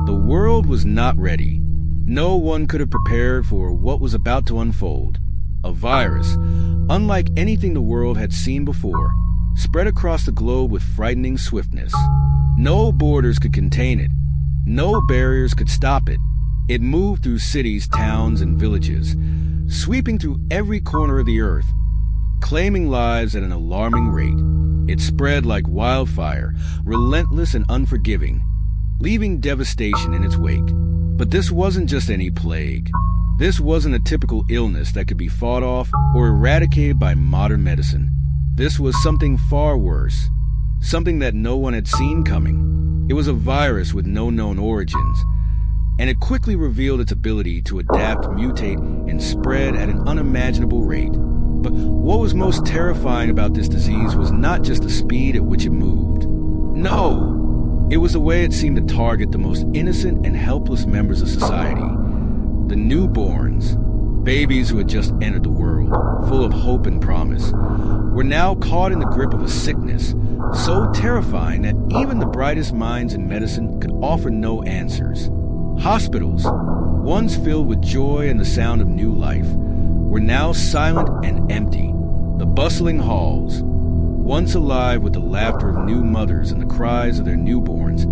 The world was not ready. No one could have prepared for what was about to unfold. A virus, unlike anything the world had seen before, spread across the globe with frightening swiftness. No borders could contain it. No barriers could stop it. It moved through cities, towns, and villages, sweeping through every corner of the earth, claiming lives at an alarming rate. It spread like wildfire, relentless and unforgiving, leaving devastation in its wake. But this wasn't just any plague. This wasn't a typical illness that could be fought off or eradicated by modern medicine. This was something far worse, something that no one had seen coming. It was a virus with no known origins, and it quickly revealed its ability to adapt, mutate, and spread at an unimaginable rate. But what was most terrifying about this disease was not just the speed at which it moved. No, it was the way it seemed to target the most innocent and helpless members of society. The newborns, babies who had just entered the world, full of hope and promise, were now caught in the grip of a sickness so terrifying that even the brightest minds in medicine could offer no answers. Hospitals, once filled with joy and the sound of new life, were now silent and empty. The bustling halls, once alive with the laughter of new mothers and the cries of their newborns,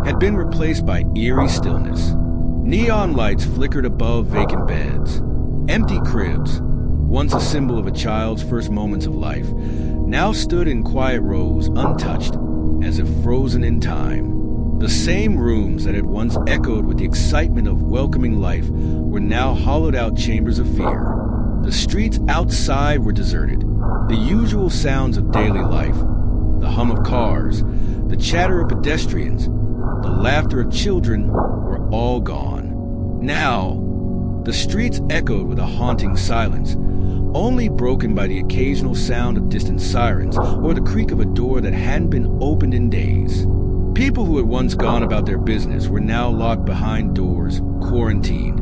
had been replaced by eerie stillness. Neon lights flickered above vacant beds. Empty cribs, once a symbol of a child's first moments of life, now stood in quiet rows, untouched, as if frozen in time. The same rooms that had once echoed with the excitement of welcoming life were now hollowed-out chambers of fear. The streets outside were deserted. The usual sounds of daily life, the hum of cars, the chatter of pedestrians, the laughter of children were all gone. Now, the streets echoed with a haunting silence, only broken by the occasional sound of distant sirens or the creak of a door that hadn't been opened in days. People who had once gone about their business were now locked behind doors, quarantined,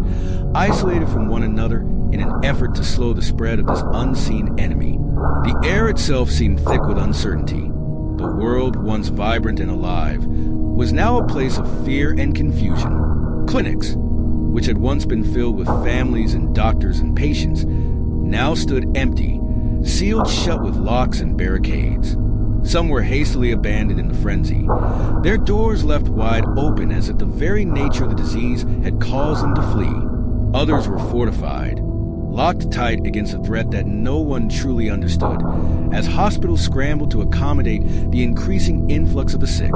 isolated from one another in an effort to slow the spread of this unseen enemy. The air itself seemed thick with uncertainty. The world, once vibrant and alive, was now a place of fear and confusion. Clinics, which had once been filled with families and doctors and patients, now stood empty, sealed shut with locks and barricades. Some were hastily abandoned in the frenzy, their doors left wide open as if the very nature of the disease had caused them to flee. Others were fortified, locked tight against a threat that no one truly understood, as hospitals scrambled to accommodate the increasing influx of the sick.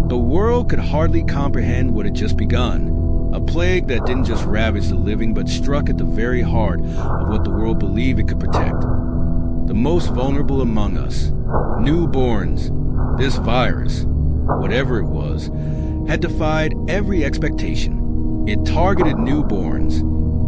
The world could hardly comprehend what had just begun, a plague that didn't just ravage the living but struck at the very heart of what the world believed it could protect. The most vulnerable among us, newborns. This virus, whatever it was, had defied every expectation. It targeted newborns,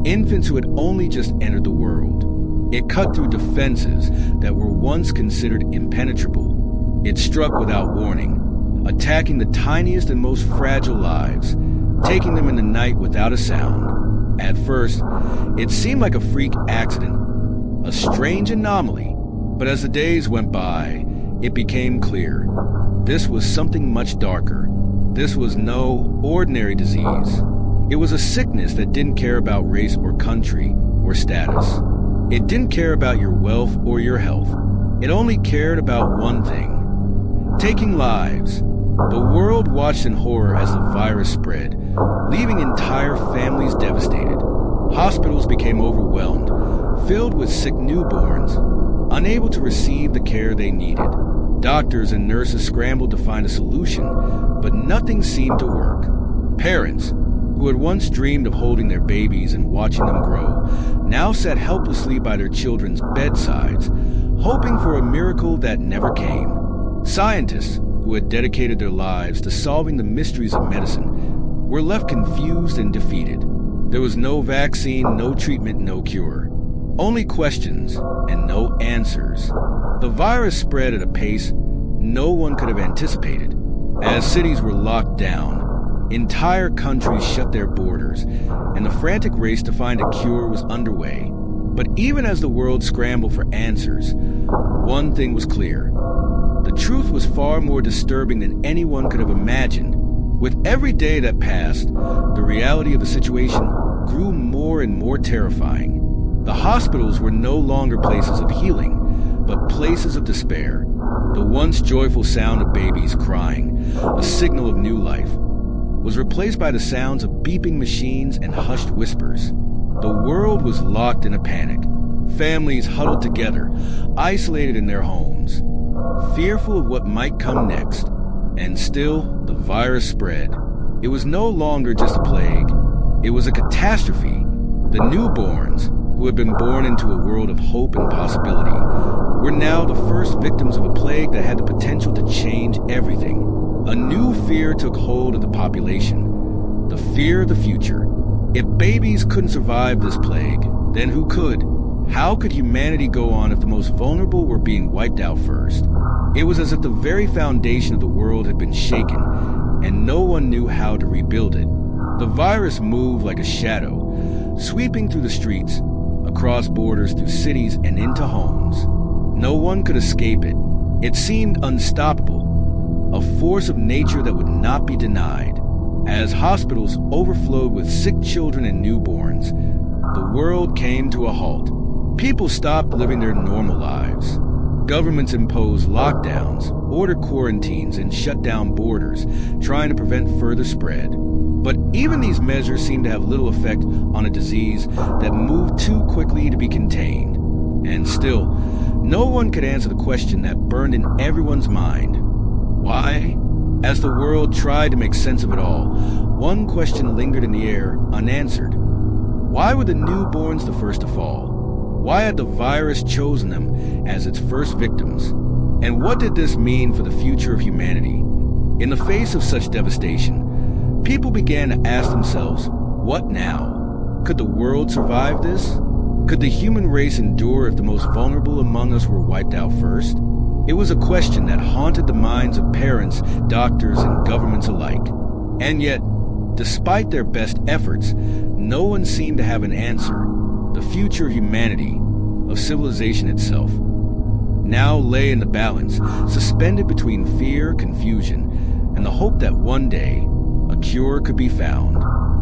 infants who had only just entered the world. It cut through defenses that were once considered impenetrable. It struck without warning, attacking the tiniest and most fragile lives, taking them in the night without a sound. At first, it seemed like a freak accident, a strange anomaly, but as the days went by, it became clear. This was something much darker. This was no ordinary disease. It was a sickness that didn't care about race or country or status. It didn't care about your wealth or your health. It only cared about one thing: taking lives. The world watched in horror as the virus spread, leaving entire families devastated. Hospitals became overwhelmed, filled with sick newborns, unable to receive the care they needed. Doctors and nurses scrambled to find a solution, but nothing seemed to work. Parents, who had once dreamed of holding their babies and watching them grow, now sat helplessly by their children's bedsides, hoping for a miracle that never came. Scientists, who had dedicated their lives to solving the mysteries of medicine, were left confused and defeated. There was no vaccine, no treatment, no cure. Only questions and no answers. The virus spread at a pace no one could have anticipated. As cities were locked down, entire countries shut their borders, and the frantic race to find a cure was underway. But even as the world scrambled for answers, one thing was clear. The truth was far more disturbing than anyone could have imagined. With every day that passed, the reality of the situation grew more and more terrifying. The hospitals were no longer places of healing, but places of despair. The once joyful sound of babies crying, a signal of new life, was replaced by the sounds of beeping machines and hushed whispers. The world was locked in a panic. Families huddled together, isolated in their homes, fearful of what might come next. And still, the virus spread. It was no longer just a plague. It was a catastrophe. The newborns, who had been born into a world of hope and possibility, were now the first victims of a plague that had the potential to change everything. A new fear took hold of the population, the fear of the future. If babies couldn't survive this plague, then who could? How could humanity go on if the most vulnerable were being wiped out first? It was as if the very foundation of the world had been shaken, and no one knew how to rebuild it. The virus moved like a shadow, sweeping through the streets, across borders, through cities, and into homes. No one could escape it. It seemed unstoppable, a force of nature that would not be denied. As hospitals overflowed with sick children and newborns, the world came to a halt. People stopped living their normal lives. Governments imposed lockdowns, ordered quarantines, and shut down borders, trying to prevent further spread. But even these measures seemed to have little effect on a disease that moved too quickly to be contained. And still, no one could answer the question that burned in everyone's mind. Why? As the world tried to make sense of it all, one question lingered in the air, unanswered. Why were the newborns the first to fall? Why had the virus chosen them as its first victims? And what did this mean for the future of humanity? In the face of such devastation, people began to ask themselves, what now? Could the world survive this? Could the human race endure if the most vulnerable among us were wiped out first? It was a question that haunted the minds of parents, doctors, and governments alike. And yet, despite their best efforts, no one seemed to have an answer. The future of humanity, of civilization itself, now lay in the balance, suspended between fear, confusion, and the hope that one day a cure could be found.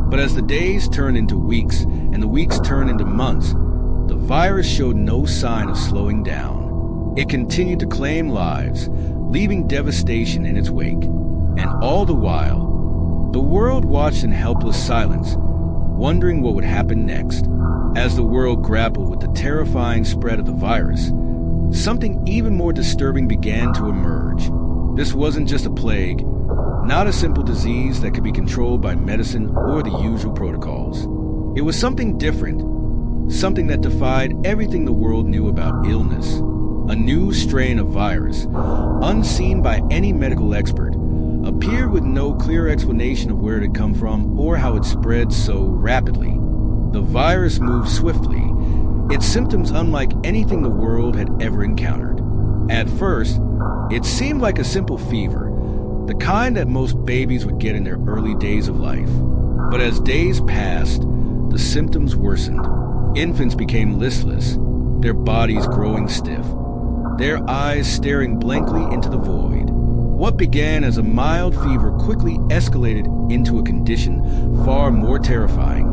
But as the days turned into weeks, and the weeks turned into months, the virus showed no sign of slowing down. It continued to claim lives, leaving devastation in its wake. And all the while, the world watched in helpless silence, wondering what would happen next. As the world grappled with the terrifying spread of the virus, something even more disturbing began to emerge. This wasn't just a plague, not a simple disease that could be controlled by medicine or the usual protocols. It was something different, something that defied everything the world knew about illness. A new strain of virus, unseen by any medical expert, appeared with no clear explanation of where it had come from or how it spread so rapidly. The virus moved swiftly, its symptoms unlike anything the world had ever encountered. At first, it seemed like a simple fever, the kind that most babies would get in their early days of life. But as days passed, the symptoms worsened. Infants became listless, their bodies growing stiff, their eyes staring blankly into the void. What began as a mild fever quickly escalated into a condition far more terrifying.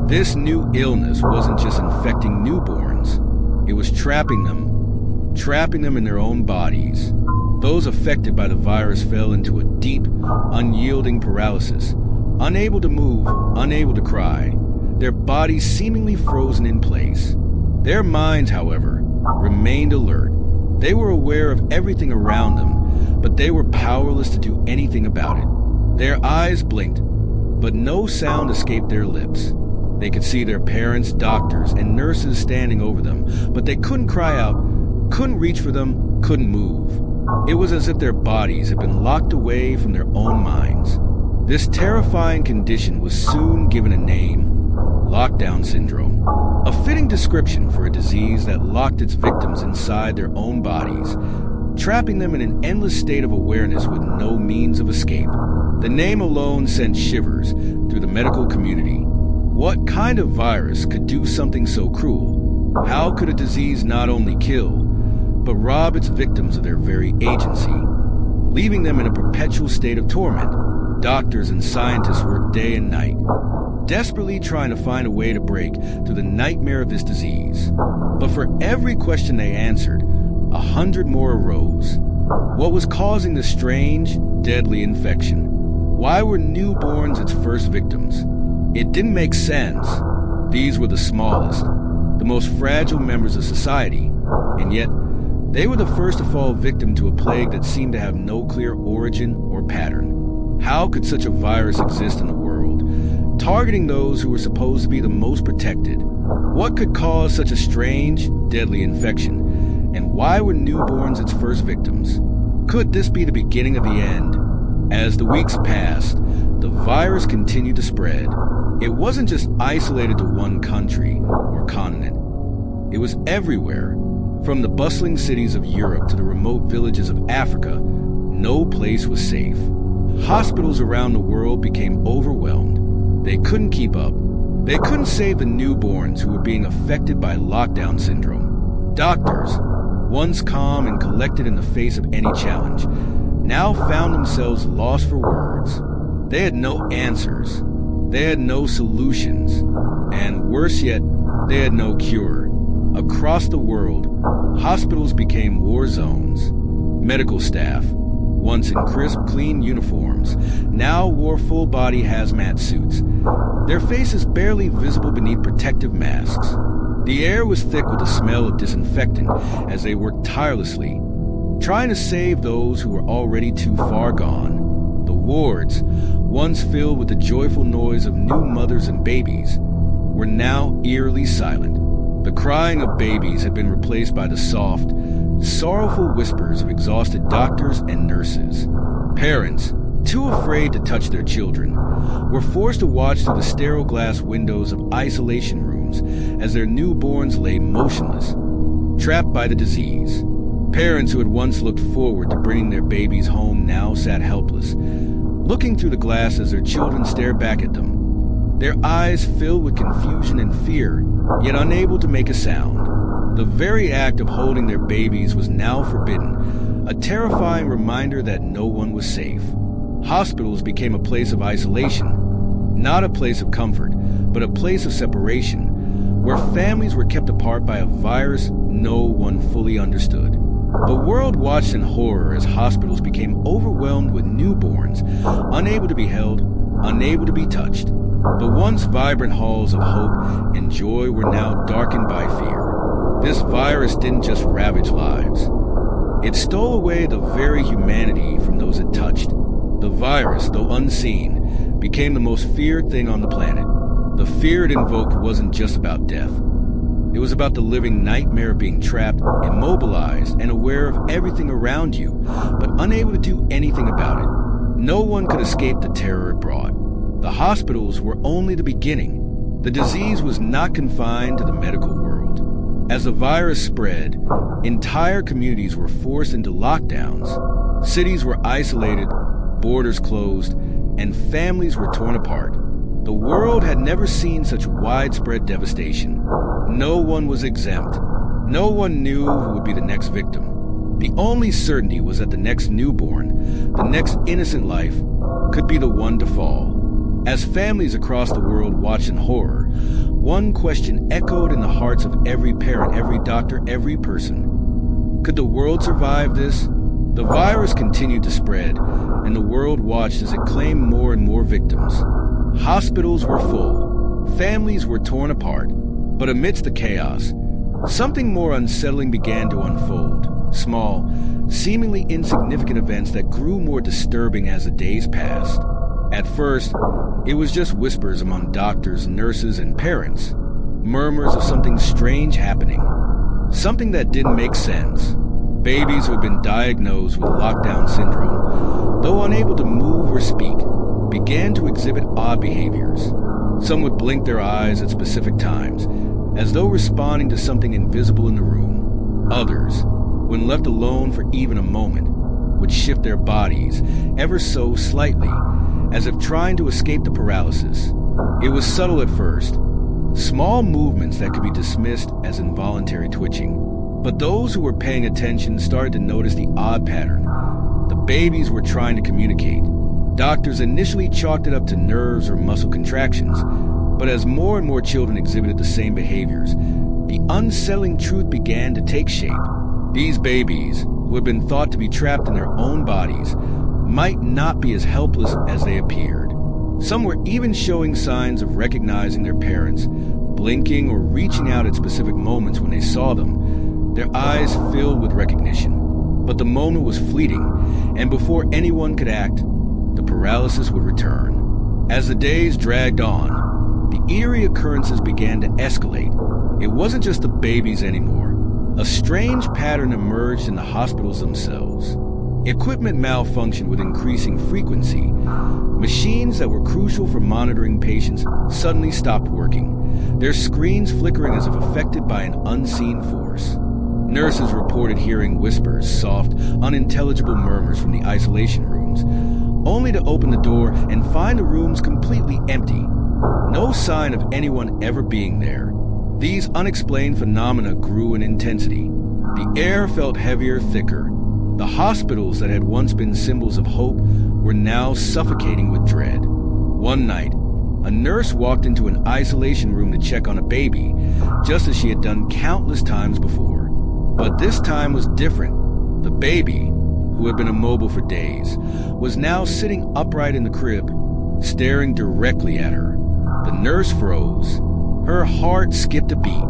This new illness wasn't just infecting newborns. It was trapping them in their own bodies. Those affected by the virus fell into a deep, unyielding paralysis, unable to move, unable to cry, their bodies seemingly frozen in place. Their minds, however, remained alert. They were aware of everything around them, but they were powerless to do anything about it. Their eyes blinked, but no sound escaped their lips. They could see their parents, doctors, and nurses standing over them, but they couldn't cry out, couldn't reach for them, couldn't move. It was as if their bodies had been locked away from their own minds. This terrifying condition was soon given a name: lockdown syndrome. A fitting description for a disease that locked its victims inside their own bodies, trapping them in an endless state of awareness with no means of escape. The name alone sent shivers through the medical community. What kind of virus could do something so cruel? How could a disease not only kill, but rob its victims of their very agency, leaving them in a perpetual state of torment? Doctors and scientists worked day and night, desperately trying to find a way to break through the nightmare of this disease. But for every question they answered, 100 more arose. What was causing this strange, deadly infection? Why were newborns its first victims? It didn't make sense. These were the smallest, the most fragile members of society, and yet they were the first to fall victim to a plague that seemed to have no clear origin or pattern. How could such a virus exist in the world, targeting those who were supposed to be the most protected? What could cause such a strange, deadly infection? And why were newborns its first victims? Could this be the beginning of the end? As the weeks passed, the virus continued to spread. It wasn't just isolated to one country or continent. It was everywhere. From the bustling cities of Europe to the remote villages of Africa, no place was safe. Hospitals around the world became overwhelmed. They couldn't keep up. They couldn't save the newborns who were being affected by lockdown syndrome. Doctors, once calm and collected in the face of any challenge, now found themselves lost for words. They had no answers. They had no solutions. And worse yet, they had no cure. Across the world, hospitals became war zones. Medical staff, once in crisp, clean uniforms, now wore full-body hazmat suits, their faces barely visible beneath protective masks. The air was thick with the smell of disinfectant as they worked tirelessly, trying to save those who were already too far gone. The wards, once filled with the joyful noise of new mothers and babies, were now eerily silent. The crying of babies had been replaced by the soft, sorrowful whispers of exhausted doctors and nurses. Parents, too afraid to touch their children, were forced to watch through the sterile glass windows of isolation rooms as their newborns lay motionless, trapped by the disease. Parents who had once looked forward to bringing their babies home now sat helpless, looking through the glass as their children stared back at them, their eyes filled with confusion and fear, yet unable to make a sound. The very act of holding their babies was now forbidden, a terrifying reminder that no one was safe. Hospitals became a place of isolation, not a place of comfort, but a place of separation, where families were kept apart by a virus no one fully understood. The world watched in horror as hospitals became overwhelmed with newborns, unable to be held, unable to be touched. The once vibrant halls of hope and joy were now darkened by fear. This virus didn't just ravage lives. It stole away the very humanity from those it touched. The virus, though unseen, became the most feared thing on the planet. The fear it invoked wasn't just about death. It was about the living nightmare of being trapped, immobilized, and aware of everything around you, but unable to do anything about it. No one could escape the terror it brought. The hospitals were only the beginning. The disease was not confined to the medical world. As the virus spread, entire communities were forced into lockdowns. Cities were isolated, borders closed, and families were torn apart. The world had never seen such widespread devastation. No one was exempt. No one knew who would be the next victim. The only certainty was that the next newborn, the next innocent life, could be the one to fall. As families across the world watched in horror, one question echoed in the hearts of every parent, every doctor, every person. Could the world survive this? The virus continued to spread, and the world watched as it claimed more and more victims. Hospitals were full. Families were torn apart. But amidst the chaos, something more unsettling began to unfold. Small, seemingly insignificant events that grew more disturbing as the days passed. At first, it was just whispers among doctors, nurses, and parents. Murmurs of something strange happening. Something that didn't make sense. Babies who had been diagnosed with lockdown syndrome, though unable to move or speak, began to exhibit odd behaviors. Some would blink their eyes at specific times, as though responding to something invisible in the room. Others, when left alone for even a moment, would shift their bodies ever so slightly, as if trying to escape the paralysis. It was subtle at first, small movements that could be dismissed as involuntary twitching. But those who were paying attention started to notice the odd pattern. The babies were trying to communicate. Doctors initially chalked it up to nerves or muscle contractions, but as more and more children exhibited the same behaviors, the unsettling truth began to take shape. These babies, who had been thought to be trapped in their own bodies, might not be as helpless as they appeared. Some were even showing signs of recognizing their parents, blinking or reaching out at specific moments when they saw them, their eyes filled with recognition. But the moment was fleeting, and before anyone could act, the paralysis would return. As the days dragged on, the eerie occurrences began to escalate. It wasn't just the babies anymore. A strange pattern emerged in the hospitals themselves. Equipment malfunctioned with increasing frequency. Machines that were crucial for monitoring patients suddenly stopped working, their screens flickering as if affected by an unseen force. Nurses reported hearing whispers, soft, unintelligible murmurs from the isolation rooms, only to open the door and find the rooms completely empty. No sign of anyone ever being there. These unexplained phenomena grew in intensity. The air felt heavier, thicker. The hospitals that had once been symbols of hope were now suffocating with dread. One night, a nurse walked into an isolation room to check on a baby, just as she had done countless times before. But this time was different. The baby, who had been immobile for days, was now sitting upright in the crib, staring directly at her. The nurse froze. Her heart skipped a beat.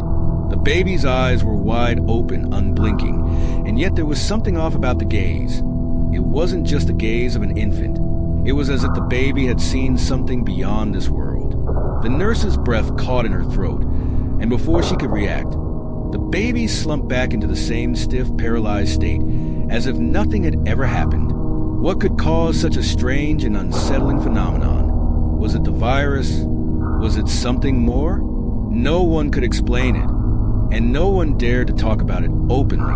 The baby's eyes were wide open, unblinking, and yet there was something off about the gaze. It wasn't just the gaze of an infant. It was as if the baby had seen something beyond this world. The nurse's breath caught in her throat, and before she could react, the baby slumped back into the same stiff, paralyzed state, as if nothing had ever happened. What could cause such a strange and unsettling phenomenon? Was it the virus? Was it something more? No one could explain it, and no one dared to talk about it openly.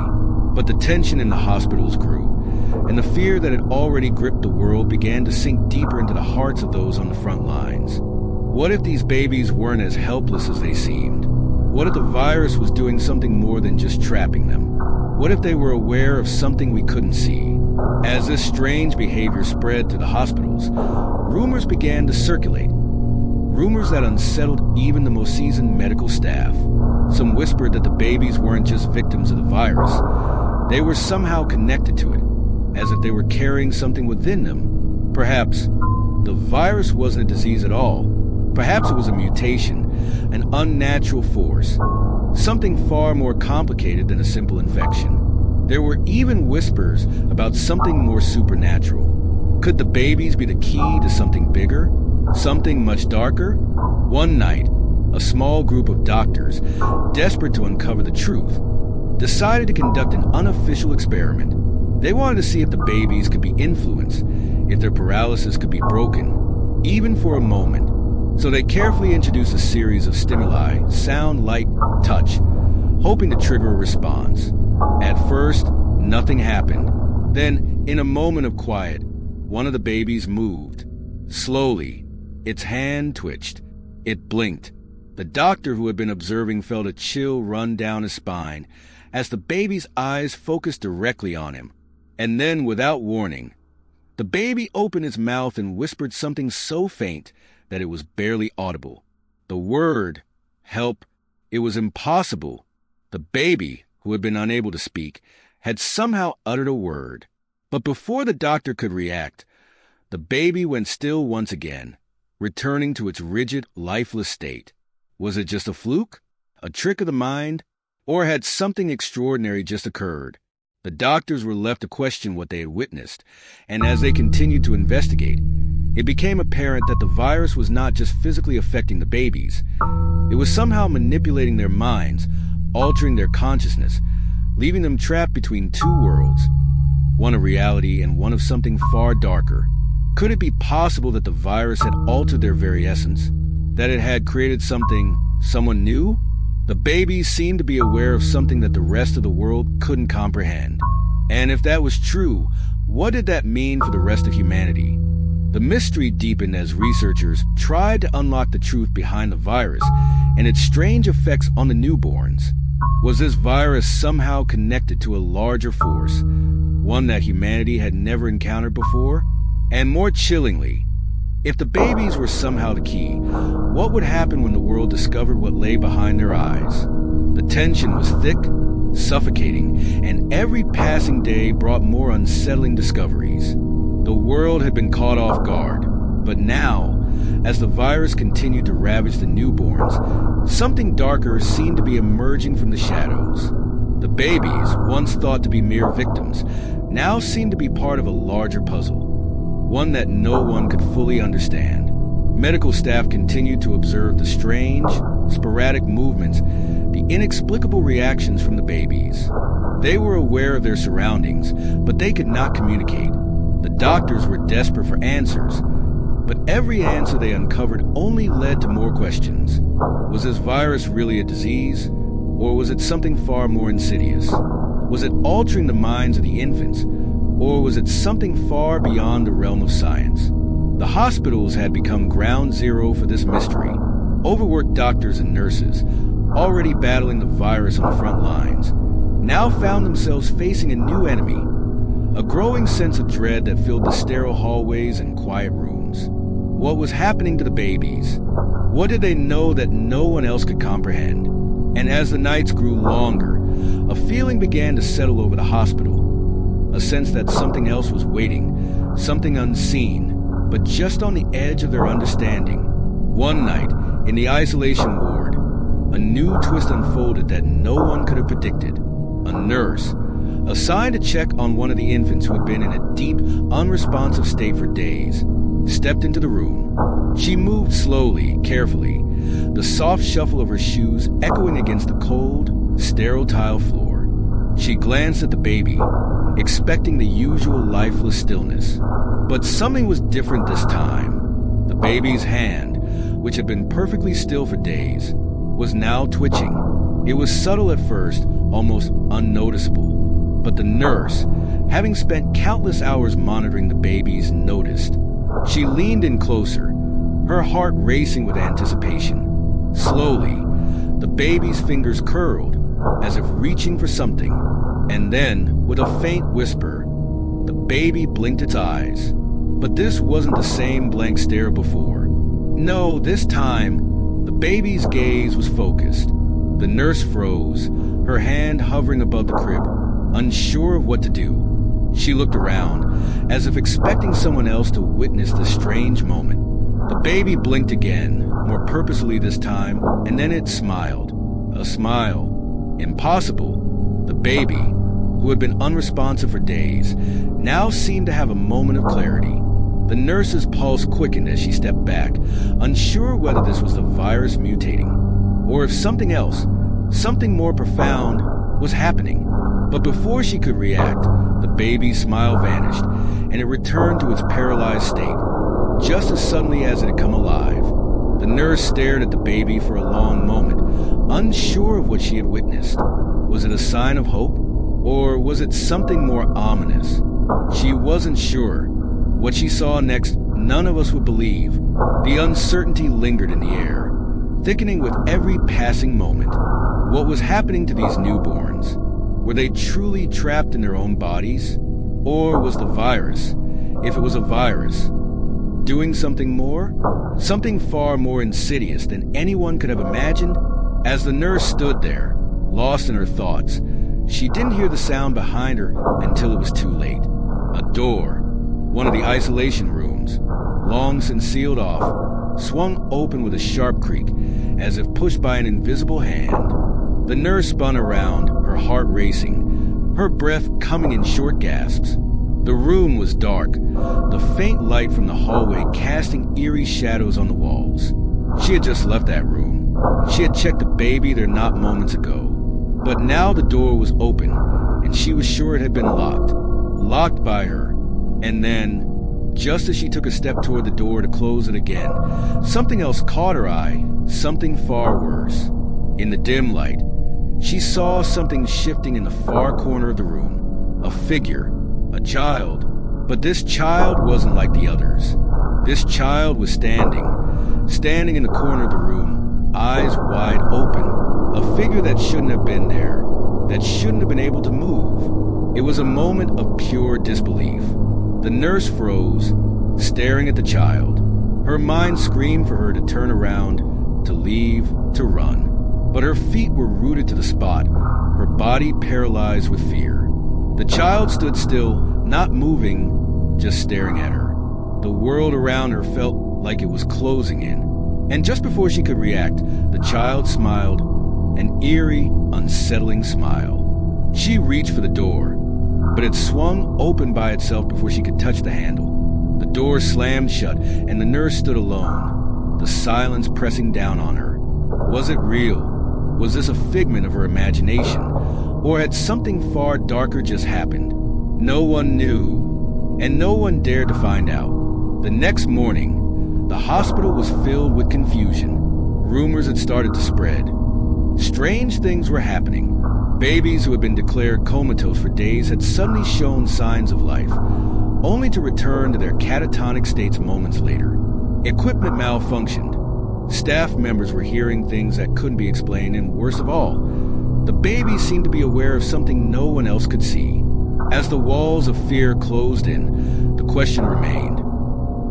But the tension in the hospitals grew, and the fear that had already gripped the world began to sink deeper into the hearts of those on the front lines. What if these babies weren't as helpless as they seemed? What if the virus was doing something more than just trapping them? What if they were aware of something we couldn't see? As this strange behavior spread to the hospitals, rumors began to circulate. Rumors that unsettled even the most seasoned medical staff. Some whispered that the babies weren't just victims of the virus. They were somehow connected to it, as if they were carrying something within them. Perhaps the virus wasn't a disease at all. Perhaps it was a mutation, an unnatural force, something far more complicated than a simple infection. There were even whispers about something more supernatural. Could the babies be the key to something bigger? Something much darker? One night, a small group of doctors, desperate to uncover the truth, decided to conduct an unofficial experiment. They wanted to see if the babies could be influenced, if their paralysis could be broken, even for a moment. So they carefully introduced a series of stimuli, sound, light, touch, hoping to trigger a response. At first, nothing happened. Then, in a moment of quiet, one of the babies moved. Slowly, its hand twitched. It blinked. The doctor who had been observing felt a chill run down his spine as the baby's eyes focused directly on him. And then, without warning, the baby opened its mouth and whispered something so faint that it was barely audible. The word, help, it was impossible. The baby, who had been unable to speak, had somehow uttered a word. But before the doctor could react, the baby went still once again, returning to its rigid, lifeless state. Was it just a fluke? A trick of the mind? Or had something extraordinary just occurred? The doctors were left to question what they had witnessed, and as they continued to investigate, it became apparent that the virus was not just physically affecting the babies. It was somehow manipulating their minds, altering their consciousness, leaving them trapped between two worlds, one of reality and one of something far darker. Could it be possible that the virus had altered their very essence? That it had created someone new? The babies seemed to be aware of something that the rest of the world couldn't comprehend. And if that was true, what did that mean for the rest of humanity? The mystery deepened as researchers tried to unlock the truth behind the virus and its strange effects on the newborns. Was this virus somehow connected to a larger force, one that humanity had never encountered before? And more chillingly, if the babies were somehow the key, what would happen when the world discovered what lay behind their eyes? The tension was thick, suffocating, and every passing day brought more unsettling discoveries. The world had been caught off guard, but now, as the virus continued to ravage the newborns, something darker seemed to be emerging from the shadows. The babies, once thought to be mere victims, now seemed to be part of a larger puzzle, one that no one could fully understand. Medical staff continued to observe the strange, sporadic movements, the inexplicable reactions from the babies. They were aware of their surroundings, but they could not communicate. The doctors were desperate for answers, but every answer they uncovered only led to more questions. Was this virus really a disease, or was it something far more insidious? Was it altering the minds of the infants, or was it something far beyond the realm of science? The hospitals had become ground zero for this mystery. Overworked doctors and nurses, already battling the virus on the front lines, now found themselves facing a new enemy, a growing sense of dread that filled the sterile hallways and quiet rooms. What was happening to the babies? What did they know that no one else could comprehend? And as the nights grew longer, a feeling began to settle over the hospital, a sense that something else was waiting, something unseen, but just on the edge of their understanding. One night, in the isolation ward, a new twist unfolded that no one could have predicted. A nurse, assigned to check on one of the infants who had been in a deep, unresponsive state for days, stepped into the room. She moved slowly, carefully, the soft shuffle of her shoes echoing against the cold, sterile tile floor. She glanced at the baby, expecting the usual lifeless stillness. But something was different this time. The baby's hand, which had been perfectly still for days, was now twitching. It was subtle at first, almost unnoticeable. But the nurse, having spent countless hours monitoring the babies, noticed. She leaned in closer, her heart racing with anticipation. Slowly, the baby's fingers curled, as if reaching for something, and then, with a faint whisper, the baby blinked its eyes. But this wasn't the same blank stare before. No, this time, the baby's gaze was focused. The nurse froze, her hand hovering above the crib, unsure of what to do. She looked around, as if expecting someone else to witness the strange moment. The baby blinked again, more purposefully this time, and then it smiled. A smile. Impossible. The baby, who had been unresponsive for days, now seemed to have a moment of clarity. The nurse's pulse quickened as she stepped back, unsure whether this was the virus mutating, or if something else, something more profound, was happening. But before she could react, the baby's smile vanished, and it returned to its paralyzed state, just as suddenly as it had come alive. The nurse stared at the baby for a long moment, unsure of what she had witnessed. Was it a sign of hope, or was it something more ominous? She wasn't sure. What she saw next, none of us would believe. The uncertainty lingered in the air, thickening with every passing moment. What was happening to these newborns? Were they truly trapped in their own bodies? Or was the virus, if it was a virus, doing something more? Something far more insidious than anyone could have imagined? As the nurse stood there, lost in her thoughts, she didn't hear the sound behind her until it was too late. A door, one of the isolation rooms, long since sealed off, swung open with a sharp creak, as if pushed by an invisible hand. The nurse spun around, her heart racing, her breath coming in short gasps. The room was dark, the faint light from the hallway casting eerie shadows on the walls. She had just left that room. She had checked the baby there not moments ago. But now the door was open, and she was sure it had been locked by her. And then, just as she took a step toward the door to close it again, something else caught her eye, something far worse. In the dim light, she saw something shifting in the far corner of the room. A figure, a child. But this child wasn't like the others. This child was standing in the corner of the room, eyes wide open. A figure that shouldn't have been there, that shouldn't have been able to move. It was a moment of pure disbelief. The nurse froze, staring at the child. Her mind screamed for her to turn around, to leave, to run. But her feet were rooted to the spot, her body paralyzed with fear. The child stood still, not moving, just staring at her. The world around her felt like it was closing in. And just before she could react, the child smiled, an eerie, unsettling smile. She reached for the door, but it swung open by itself before she could touch the handle. The door slammed shut, and the nurse stood alone, the silence pressing down on her. Was it real? Was this a figment of her imagination? Or had something far darker just happened? No one knew, and no one dared to find out. The next morning, the hospital was filled with confusion. Rumors had started to spread. Strange things were happening. Babies who had been declared comatose for days had suddenly shown signs of life, only to return to their catatonic states moments later. Equipment malfunctioned. Staff members were hearing things that couldn't be explained, and worst of all, the babies seemed to be aware of something no one else could see. As the walls of fear closed in, the question remained.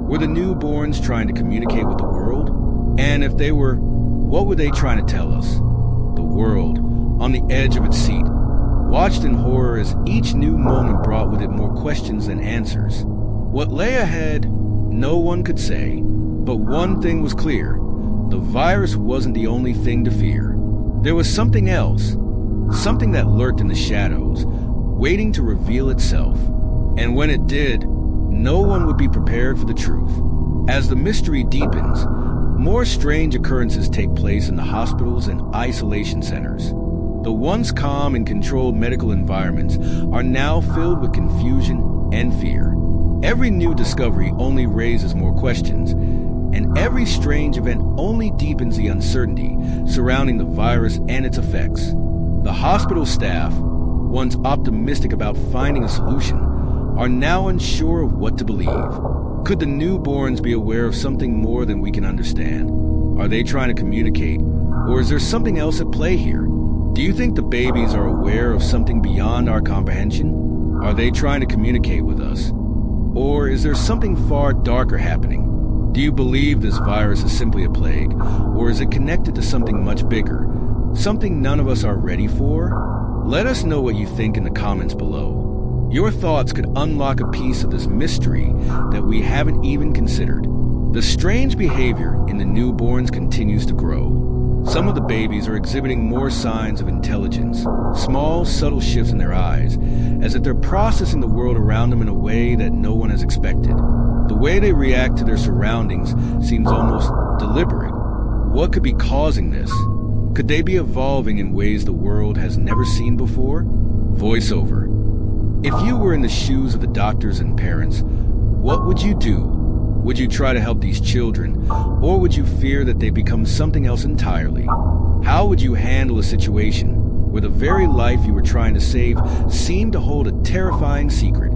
Were the newborns trying to communicate with the world? And if they were, what were they trying to tell us? The world, on the edge of its seat, watched in horror as each new moment brought with it more questions than answers. What lay ahead, no one could say, but one thing was clear. The virus wasn't the only thing to fear. There was something else, something that lurked in the shadows, waiting to reveal itself. And when it did, no one would be prepared for the truth. As the mystery deepens, more strange occurrences take place in the hospitals and isolation centers. The once calm and controlled medical environments are now filled with confusion and fear. Every new discovery only raises more questions, and every strange event only deepens the uncertainty surrounding the virus and its effects. The hospital staff, once optimistic about finding a solution, are now unsure of what to believe. Could the newborns be aware of something more than we can understand? Are they trying to communicate, or is there something else at play here? Do you think the babies are aware of something beyond our comprehension? Are they trying to communicate with us? Or is there something far darker happening? Do you believe this virus is simply a plague, or is it connected to something much bigger, something none of us are ready for? Let us know what you think in the comments below. Your thoughts could unlock a piece of this mystery that we haven't even considered. The strange behavior in the newborns continues to grow. Some of the babies are exhibiting more signs of intelligence, small, subtle shifts in their eyes, as if they're processing the world around them in a way that no one has expected. The way they react to their surroundings seems almost deliberate. What could be causing this? Could they be evolving in ways the world has never seen before? Voiceover. If you were in the shoes of the doctors and parents, what would you do? Would you try to help these children, or would you fear that they become something else entirely? How would you handle a situation where the very life you were trying to save seemed to hold a terrifying secret?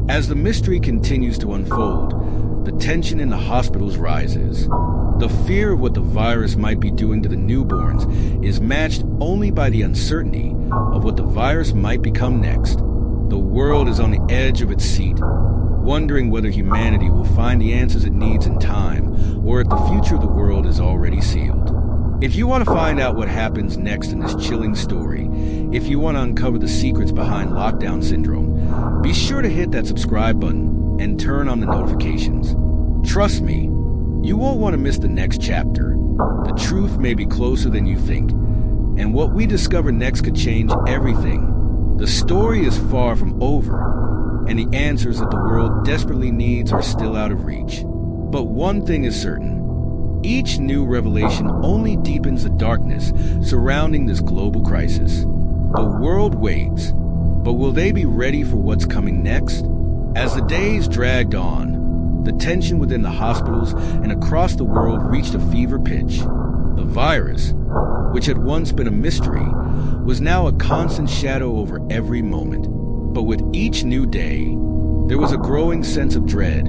As the mystery continues to unfold, the tension in the hospitals rises. The fear of what the virus might be doing to the newborns is matched only by the uncertainty of what the virus might become next. The world is on the edge of its seat, wondering whether humanity will find the answers it needs in time, or if the future of the world is already sealed. If you want to find out what happens next in this chilling story, if you want to uncover the secrets behind lockdown syndrome, be sure to hit that subscribe button and turn on the notifications. Trust me, you won't want to miss the next chapter. The truth may be closer than you think, and what we discover next could change everything. The story is far from over, and the answers that the world desperately needs are still out of reach. But one thing is certain. Each new revelation only deepens the darkness surrounding this global crisis. The world waits, but will they be ready for what's coming next? As the days dragged on, the tension within the hospitals and across the world reached a fever pitch. The virus, which had once been a mystery, was now a constant shadow over every moment. But with each new day, there was a growing sense of dread,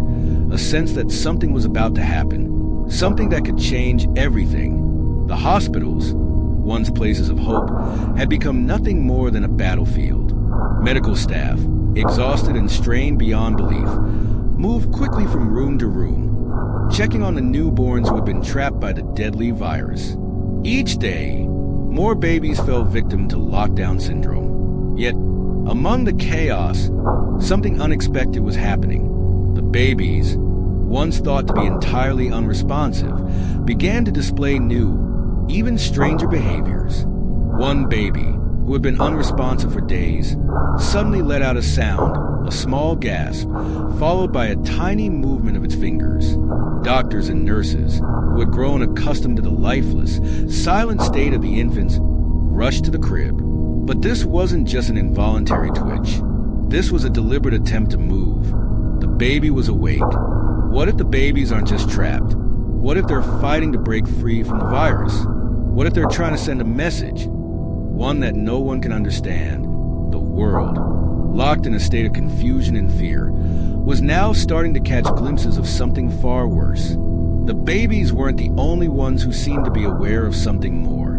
a sense that something was about to happen, something that could change everything. The hospitals, once places of hope, had become nothing more than a battlefield. Medical staff, exhausted and strained beyond belief, moved quickly from room to room, checking on the newborns who had been trapped by the deadly virus. Each day, more babies fell victim to lockdown syndrome. Yet, among the chaos, something unexpected was happening. The babies, once thought to be entirely unresponsive, began to display new, even stranger behaviors. One baby, who had been unresponsive for days, suddenly let out a sound, a small gasp, followed by a tiny movement of its fingers. Doctors and nurses, who had grown accustomed to the lifeless, silent state of the infants, rushed to the crib. But this wasn't just an involuntary twitch. This was a deliberate attempt to move. The baby was awake. What if the babies aren't just trapped? What if they're fighting to break free from the virus? What if they're trying to send a message? One that no one can understand. The world, locked in a state of confusion and fear, was now starting to catch glimpses of something far worse. The babies weren't the only ones who seemed to be aware of something more.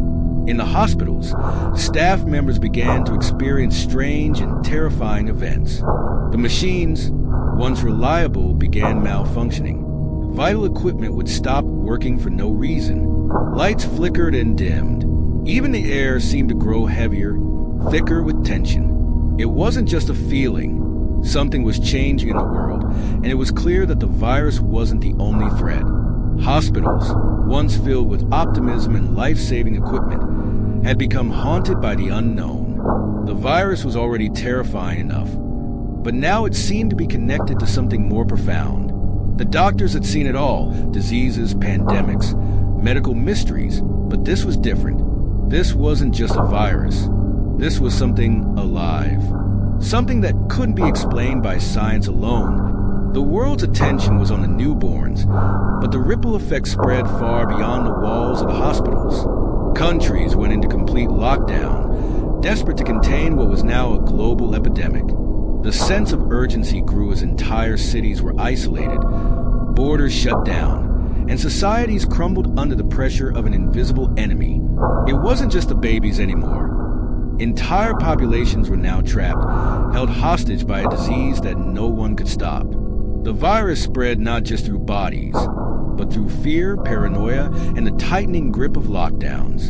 In the hospitals, staff members began to experience strange and terrifying events. The machines, once reliable, began malfunctioning. Vital equipment would stop working for no reason. Lights flickered and dimmed. Even the air seemed to grow heavier, thicker with tension. It wasn't just a feeling. Something was changing in the world, and it was clear that the virus wasn't the only threat. Hospitals, once filled with optimism and life-saving equipment, had become haunted by the unknown. The virus was already terrifying enough, but now it seemed to be connected to something more profound. The doctors had seen it all: diseases, pandemics, medical mysteries, but this was different. This wasn't just a virus. This was something alive. Something that couldn't be explained by science alone. The world's attention was on the newborns, but the ripple effect spread far beyond the walls of the hospitals. Countries went into complete lockdown, desperate to contain what was now a global epidemic. The sense of urgency grew as entire cities were isolated, borders shut down, and societies crumbled under the pressure of an invisible enemy. It wasn't just the babies anymore. Entire populations were now trapped, held hostage by a disease that no one could stop. The virus spread not just through bodies, but through fear, paranoia, and the tightening grip of lockdowns.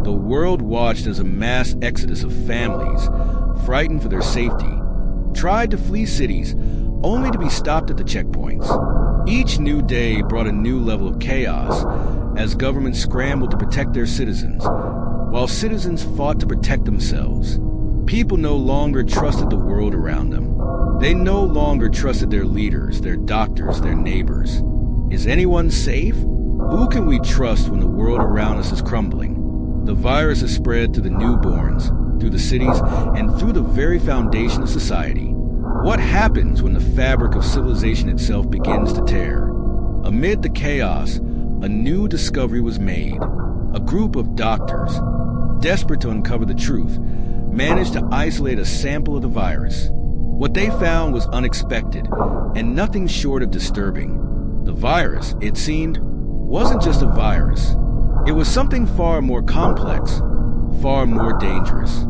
The world watched as a mass exodus of families, frightened for their safety, tried to flee cities, only to be stopped at the checkpoints. Each new day brought a new level of chaos, as governments scrambled to protect their citizens, while citizens fought to protect themselves. People no longer trusted the world around them. They no longer trusted their leaders, their doctors, their neighbors. Is anyone safe? Who can we trust when the world around us is crumbling? The virus has spread to the newborns, through the cities, and through the very foundation of society. What happens when the fabric of civilization itself begins to tear? Amid the chaos, a new discovery was made. A group of doctors, desperate to uncover the truth, managed to isolate a sample of the virus. What they found was unexpected and nothing short of disturbing. The virus, it seemed, wasn't just a virus. It was something far more complex, far more dangerous.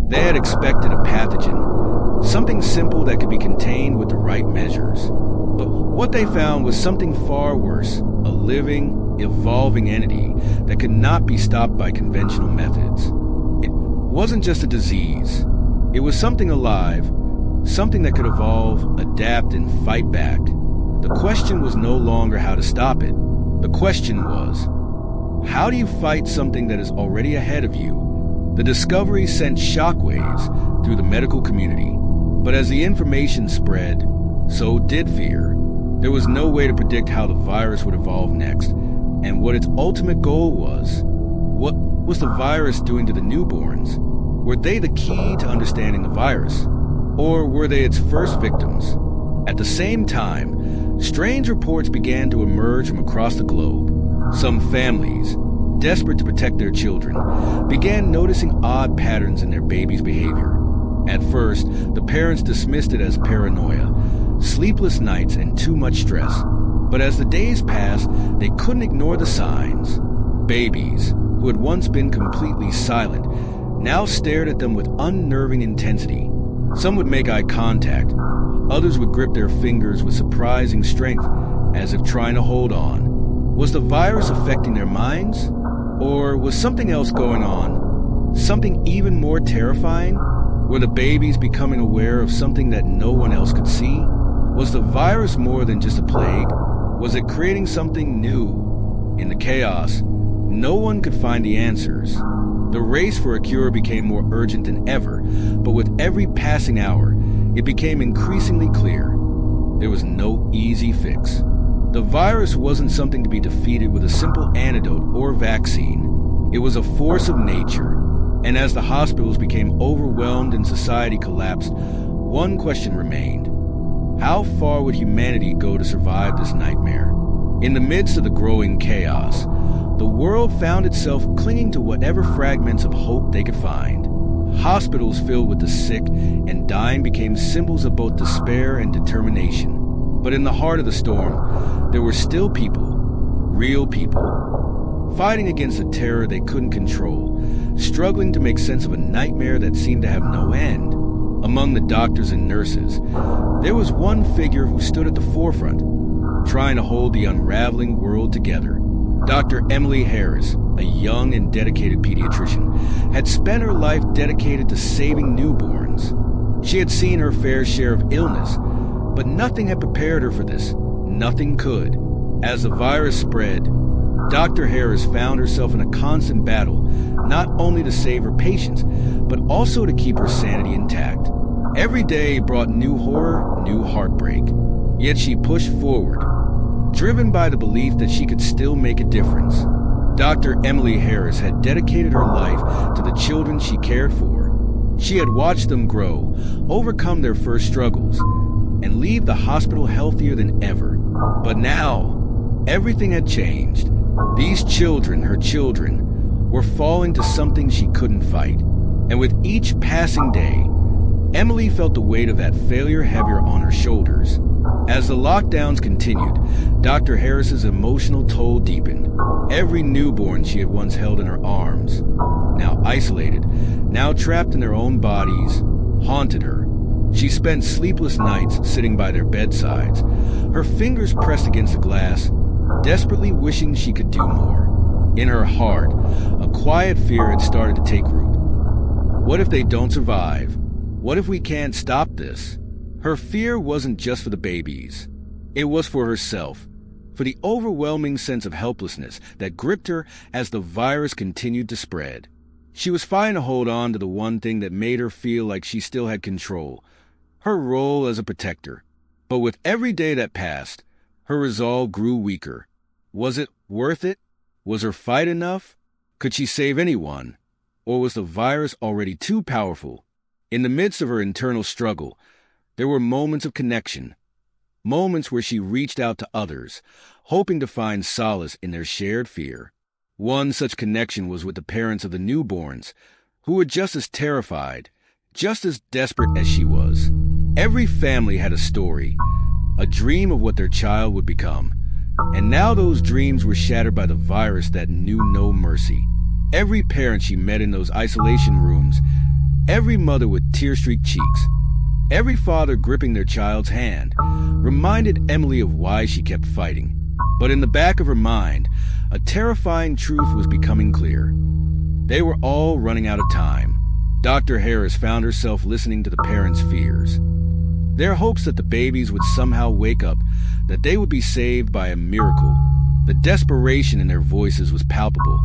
They had expected a pathogen, something simple that could be contained with the right measures. But what they found was something far worse, a living, evolving entity that could not be stopped by conventional methods. It wasn't just a disease. It was something alive, something that could evolve, adapt, and fight back. The question was no longer how to stop it. The question was, how do you fight something that is already ahead of you? The discovery sent shockwaves through the medical community, but as the information spread, so did fear. There was no way to predict how the virus would evolve next, and what its ultimate goal was. What was the virus doing to the newborns? Were they the key to understanding the virus? Or were they its first victims? At the same time, strange reports began to emerge from across the globe. Some families, desperate to protect their children, began noticing odd patterns in their babies' behavior. At first, the parents dismissed it as paranoia, sleepless nights, and too much stress. But as the days passed, they couldn't ignore the signs. Babies, who had once been completely silent, now stared at them with unnerving intensity. Some would make eye contact, Others would grip their fingers with surprising strength, as if trying to hold on. Was the virus affecting their minds? Or was something else going on? Something even more terrifying? Were the babies becoming aware of something that no one else could see? Was the virus more than just a plague? Was it creating something new? In the chaos, no one could find the answers. The race for a cure became more urgent than ever, but with every passing hour, it became increasingly clear there was no easy fix. The virus wasn't something to be defeated with a simple antidote or vaccine. It was a force of nature, and as the hospitals became overwhelmed and society collapsed, one question remained. How far would humanity go to survive this nightmare? In the midst of the growing chaos, the world found itself clinging to whatever fragments of hope they could find. Hospitals filled with the sick and dying became symbols of both despair and determination. But in the heart of the storm, there were still people, real people, fighting against a terror they couldn't control, struggling to make sense of a nightmare that seemed to have no end. Among the doctors and nurses, there was one figure who stood at the forefront, trying to hold the unraveling world together. Dr. Emily Harris, a young and dedicated pediatrician, had spent her life dedicated to saving newborns. She had seen her fair share of illness, but nothing had prepared her for this. Nothing could. As the virus spread, Dr. Harris found herself in a constant battle, not only to save her patients, but also to keep her sanity intact. Every day brought new horror, new heartbreak. Yet she pushed forward, driven by the belief that she could still make a difference. Dr. Emily Harris had dedicated her life to the children she cared for. She had watched them grow, overcome their first struggles, and leave the hospital healthier than ever. But now, everything had changed. These children, her children, were falling to something she couldn't fight. And with each passing day, Emily felt the weight of that failure heavier on her shoulders. As the lockdowns continued, Dr. Harris's emotional toll deepened. Every newborn she had once held in her arms, now isolated, now trapped in their own bodies, haunted her. She spent sleepless nights sitting by their bedsides, her fingers pressed against the glass, desperately wishing she could do more. In her heart, a quiet fear had started to take root. What if they don't survive? What if we can't stop this? Her fear wasn't just for the babies. It was for herself, for the overwhelming sense of helplessness that gripped her as the virus continued to spread. She was fighting to hold on to the one thing that made her feel like she still had control, her role as a protector. But with every day that passed, her resolve grew weaker. Was it worth it? Was her fight enough? Could she save anyone? Or was the virus already too powerful? In the midst of her internal struggle, there were moments of connection, moments where she reached out to others, hoping to find solace in their shared fear. One such connection was with the parents of the newborns, who were just as terrified, just as desperate as she was. Every family had a story, a dream of what their child would become. And now those dreams were shattered by the virus that knew no mercy. Every parent she met in those isolation rooms, every mother with tear-streaked cheeks, every father gripping their child's hand, reminded Emily of why she kept fighting. But in the back of her mind, a terrifying truth was becoming clear. They were all running out of time. Dr. Harris found herself listening to the parents' fears. Their hopes that the babies would somehow wake up, that they would be saved by a miracle. The desperation in their voices was palpable,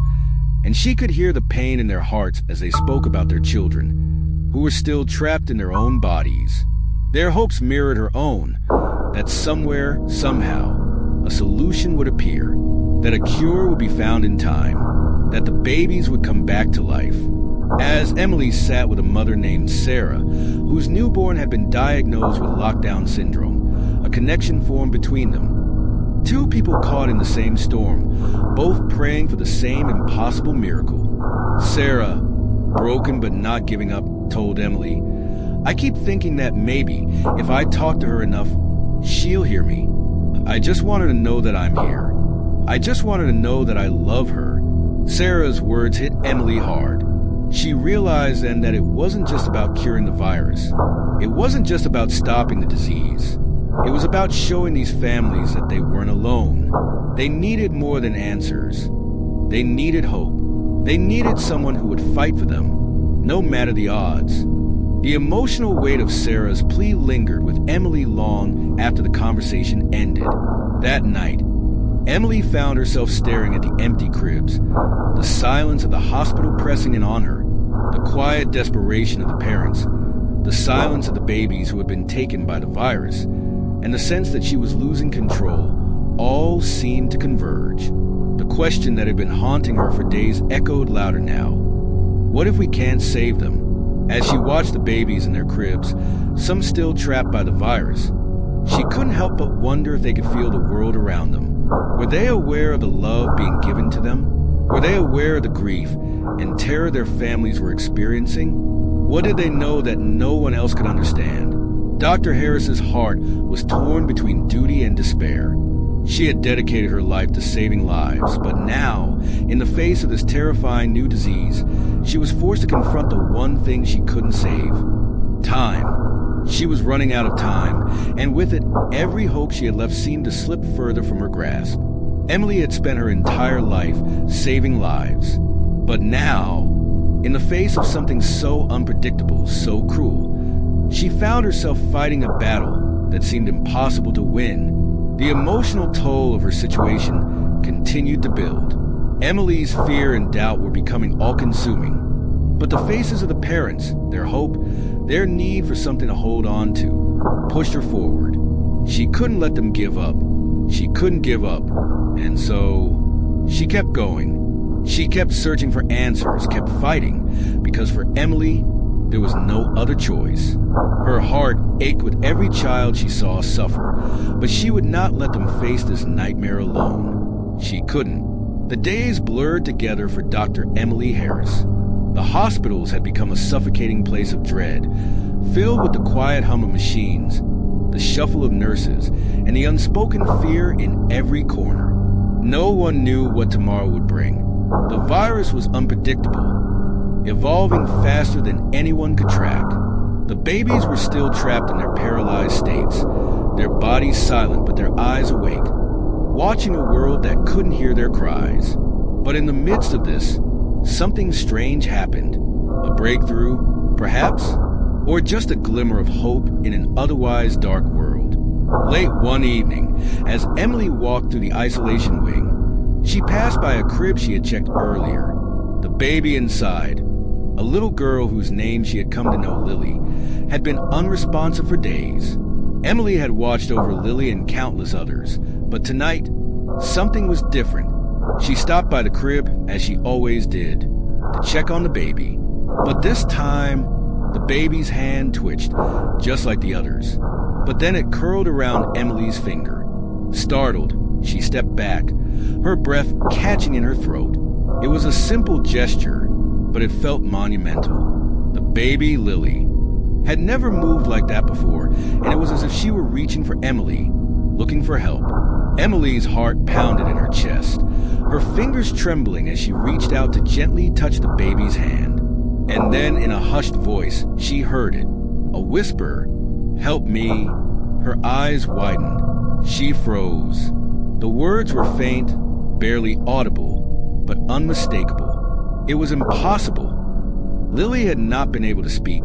and she could hear the pain in their hearts as they spoke about their children, who were still trapped in their own bodies. Their hopes mirrored her own, that somewhere, somehow, a solution would appear, that a cure would be found in time, that the babies would come back to life. As Emily sat with a mother named Sarah, whose newborn had been diagnosed with lockdown syndrome, a connection formed between them. Two people caught in the same storm, both praying for the same impossible miracle. Sarah, broken but not giving up, told Emily, "I keep thinking that maybe, if I talk to her enough, she'll hear me. I just want her to know that I'm here. I just want her to know that I love her." Sarah's words hit Emily hard. She realized then that it wasn't just about curing the virus. It wasn't just about stopping the disease. It was about showing these families that they weren't alone. They needed more than answers. They needed hope. They needed someone who would fight for them, no matter the odds. The emotional weight of Sarah's plea lingered with Emily long after the conversation ended. That night, Emily found herself staring at the empty cribs, the silence of the hospital pressing in on her, the quiet desperation of the parents, the silence of the babies who had been taken by the virus, and the sense that she was losing control, all seemed to converge. The question that had been haunting her for days echoed louder now. What if we can't save them? As she watched the babies in their cribs, some still trapped by the virus, she couldn't help but wonder if they could feel the world around them. Were they aware of the love being given to them? Were they aware of the grief and terror their families were experiencing? What did they know that no one else could understand? Dr. Harris's heart was torn between duty and despair. She had dedicated her life to saving lives, but now, in the face of this terrifying new disease, she was forced to confront the one thing she couldn't save: time. She was running out of time, and with it, every hope she had left seemed to slip further from her grasp. Emily had spent her entire life saving lives, but now, in the face of something so unpredictable, so cruel, she found herself fighting a battle that seemed impossible to win. The emotional toll of her situation continued to build. Emily's fear and doubt were becoming all-consuming. But the faces of the parents, their hope, their need for something to hold on to, pushed her forward. She couldn't let them give up. She couldn't give up. And so, she kept going. She kept searching for answers, kept fighting, because for Emily, there was no other choice. Her heart ached with every child she saw suffer, but she would not let them face this nightmare alone. She couldn't. The days blurred together for Dr. Emily Harris. The hospitals had become a suffocating place of dread, filled with the quiet hum of machines, the shuffle of nurses, and the unspoken fear in every corner. No one knew what tomorrow would bring. The virus was unpredictable, evolving faster than anyone could track. The babies were still trapped in their paralyzed states, their bodies silent but their eyes awake, watching a world that couldn't hear their cries. But in the midst of this, something strange happened. A breakthrough, perhaps, or just a glimmer of hope in an otherwise dark world. Late one evening, as Emily walked through the isolation wing, she passed by a crib she had checked earlier. The baby inside, a little girl whose name she had come to know, Lily, had been unresponsive for days. Emily had watched over Lily and countless others, but tonight, something was different. She stopped by the crib, as she always did, to check on the baby. But this time, the baby's hand twitched, just like the others. But then it curled around Emily's finger. Startled, she stepped back, her breath catching in her throat. It was a simple gesture, but it felt monumental. The baby, Lily, had never moved like that before, and it was as if she were reaching for Emily, looking for help. Emily's heart pounded in her chest, her fingers trembling as she reached out to gently touch the baby's hand. And then, in a hushed voice, she heard it. A whisper, "Help me." Her eyes widened. She froze. The words were faint, barely audible, but unmistakable. It was impossible. Lily had not been able to speak,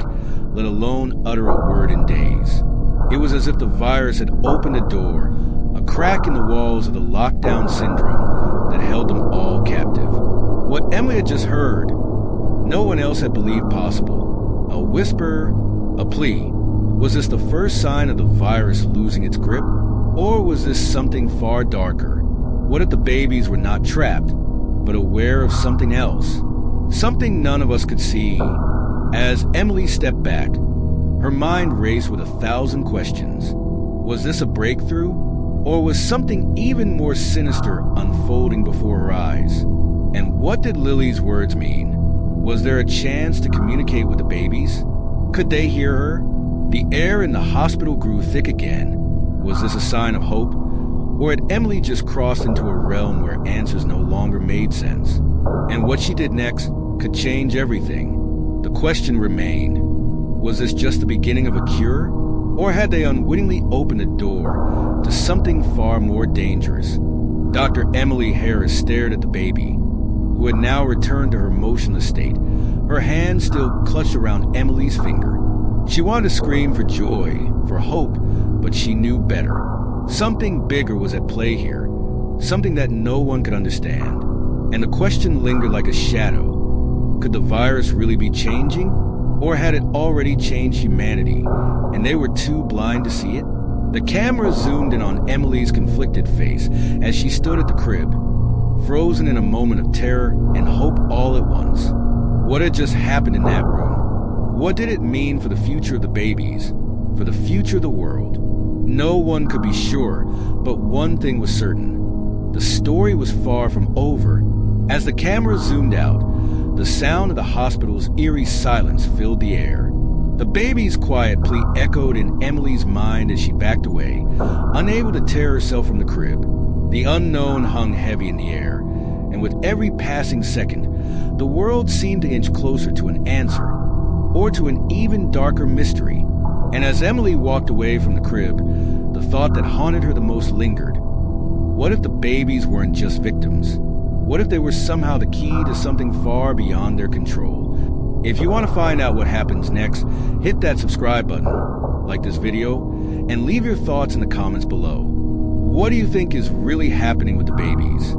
let alone utter a word in days. It was as if the virus had opened a door, a crack in the walls of the lockdown syndrome that held them all captive. What Emily had just heard, no one else had believed possible. A whisper, a plea. Was this the first sign of the virus losing its grip? Or was this something far darker? What if the babies were not trapped, but aware of something else? Something none of us could see. As Emily stepped back, her mind raced with 1,000 questions. Was this a breakthrough? Or was something even more sinister unfolding before her eyes? And what did Lily's words mean? Was there a chance to communicate with the babies? Could they hear her? The air in the hospital grew thick again. Was this a sign of hope? Or had Emily just crossed into a realm where answers no longer made sense? And what she did next could change everything, the question remained, was this just the beginning of a cure? Or had they unwittingly opened a door to something far more dangerous? Dr. Emily Harris stared at the baby, who had now returned to her motionless state, her hand still clutched around Emily's finger. She wanted to scream for joy, for hope, but she knew better. Something bigger was at play here, something that no one could understand. And the question lingered like a shadow. Could the virus really be changing? Or had it already changed humanity, and they were too blind to see it? The camera zoomed in on Emily's conflicted face as she stood at the crib, frozen in a moment of terror and hope all at once. What had just happened in that room? What did it mean for the future of the babies, for the future of the world? No one could be sure, but one thing was certain. The story was far from over. As the camera zoomed out, the sound of the hospital's eerie silence filled the air. The baby's quiet plea echoed in Emily's mind as she backed away, unable to tear herself from the crib. The unknown hung heavy in the air, and with every passing second, the world seemed to inch closer to an answer, or to an even darker mystery. And as Emily walked away from the crib, the thought that haunted her the most lingered. What if the babies weren't just victims? What if they were somehow the key to something far beyond their control? If you want to find out what happens next, hit that subscribe button, like this video, and leave your thoughts in the comments below. What do you think is really happening with the babies?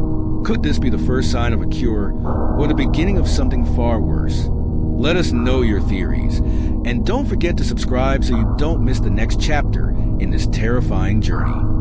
Could this be the first sign of a cure, or the beginning of something far worse? Let us know your theories, and don't forget to subscribe so you don't miss the next chapter in this terrifying journey.